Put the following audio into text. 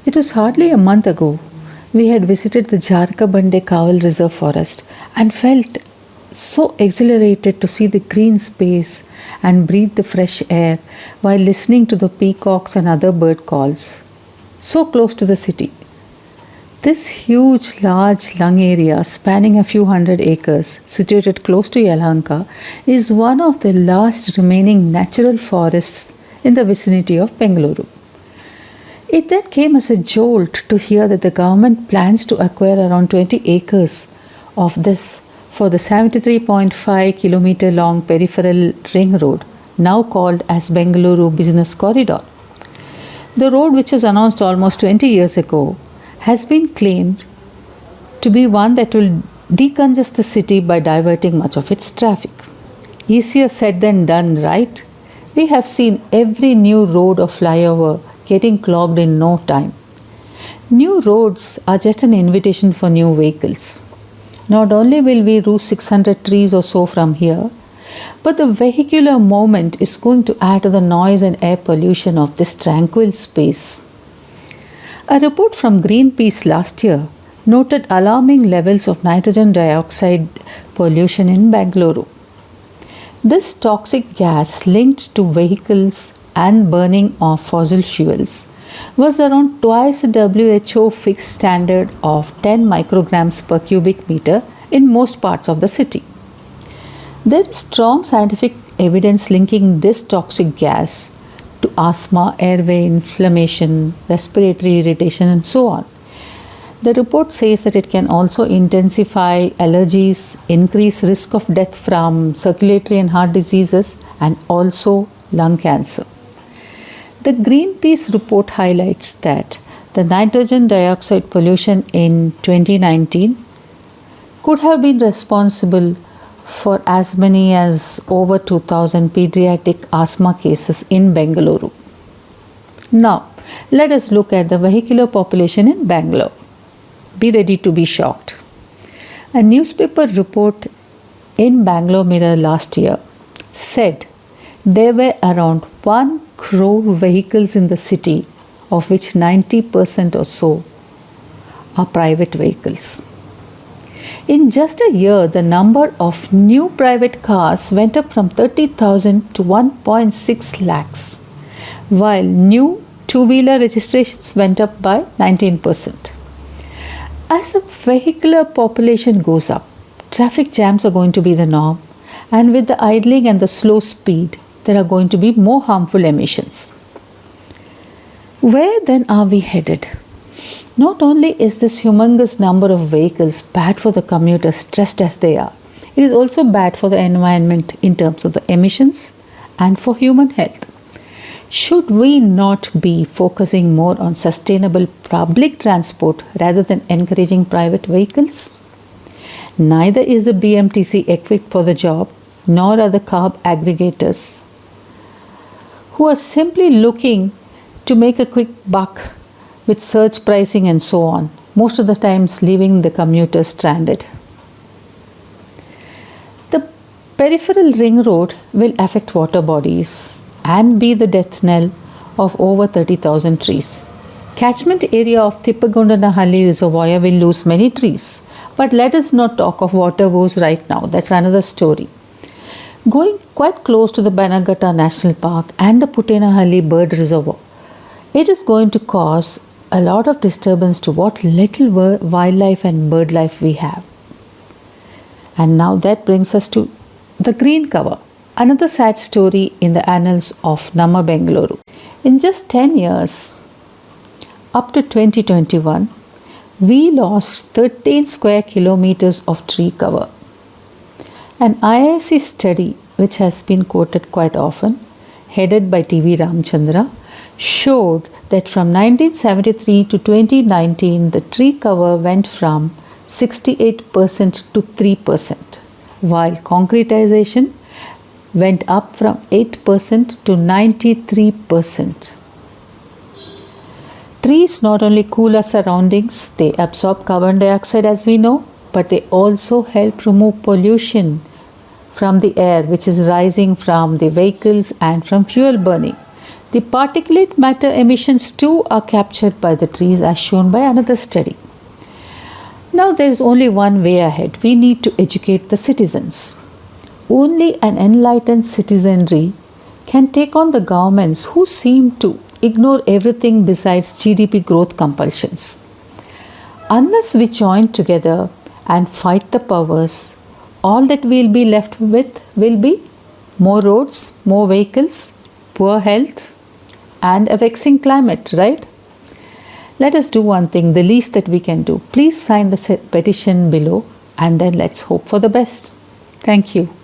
It was hardly a month ago we had visited the Jarakabande Kaval Reserve Forest and felt so exhilarated to see the green space and breathe the fresh air while listening to the peacocks and other bird calls. So close to the city. This huge, large lung area spanning a few hundred acres, situated close to Yelahanka, is one of the last remaining natural forests in the vicinity of Bangalore. It then came as a jolt to hear that the government plans to acquire around 20 acres of this for the 73.5 kilometer long peripheral ring road, now called as Bangalore Business Corridor. The road, which was announced almost 20 years ago, has been claimed to be one that will decongest the city by diverting much of its traffic. Easier said than done, right? We have seen every new road or flyover getting clogged in no time. New roads are just an invitation for new vehicles. Not only will we lose 600 trees or so from here, but the vehicular movement is going to add to the noise and air pollution of this tranquil space. A report from Greenpeace last year noted alarming levels of nitrogen dioxide pollution in Bangalore. This toxic gas linked to vehicles and burning of fossil fuels was around twice the WHO fixed standard of 10 micrograms per cubic meter in most parts of the city. There is strong scientific evidence linking this toxic gas to asthma, airway inflammation, respiratory irritation, and so on. The report says that it can also intensify allergies, increase risk of death from circulatory and heart diseases, and also lung cancer. The Greenpeace report highlights that the nitrogen dioxide pollution in 2019 could have been responsible for as many as over 2,000 pediatric asthma cases in Bangalore. Now, let us look at the vehicular population in Bangalore. Be ready to be shocked. A newspaper report in Bangalore Mirror last year said there were around 1 crore vehicles in the city, of which 90% or so are private vehicles. In just a year, the number of new private cars went up from 30,000 to 1.6 lakhs, while new two-wheeler registrations went up by 19%. As the vehicular population goes up, traffic jams are going to be the norm, and with the idling and the slow speed, there are going to be more harmful emissions. Where then are we headed? Not only is this humongous number of vehicles bad for the commuters, stressed as they are, it is also bad for the environment in terms of the emissions and for human health. Should we not be focusing more on sustainable public transport rather than encouraging private vehicles? Neither is the BMTC equipped for the job, nor are the carb aggregators, who are simply looking to make a quick buck with surge pricing and so on, most of the times leaving the commuters stranded. The peripheral ring road will affect water bodies and be the death knell of over 30,000 trees. Catchment area of Tippagondanahalli Reservoir will lose many trees, but let us not talk of water woes right now. That's another story. Going quite close to the Banagatta National Park and the Puttenahalli Bird Reservoir, it is going to cause a lot of disturbance to what little wildlife and bird life we have. And now that brings us to the green cover, another sad story in the annals of Nama Bangalore. In just 10 years, up to 2021, we lost 13 square kilometers of tree cover. An IIC study, which has been quoted quite often, headed by T.V. Ramchandra, showed that from 1973 to 2019, the tree cover went from 68% to 3%, while concretization went up from 8% to 93%. Trees not only cool our surroundings, they absorb carbon dioxide as we know, but they also help remove pollution from the air which is rising from the vehicles and from fuel burning. The particulate matter emissions too are captured by the trees as shown by another study. Now there is only one way ahead. We need to educate the citizens. Only an enlightened citizenry can take on the governments who seem to ignore everything besides GDP growth compulsions. Unless we join together and fight the powers, all that we'll be left with will be more roads, more vehicles, poor health, and a vexing climate, right? Let us do one thing, the least that we can do. Please sign the petition below and then let's hope for the best. Thank you.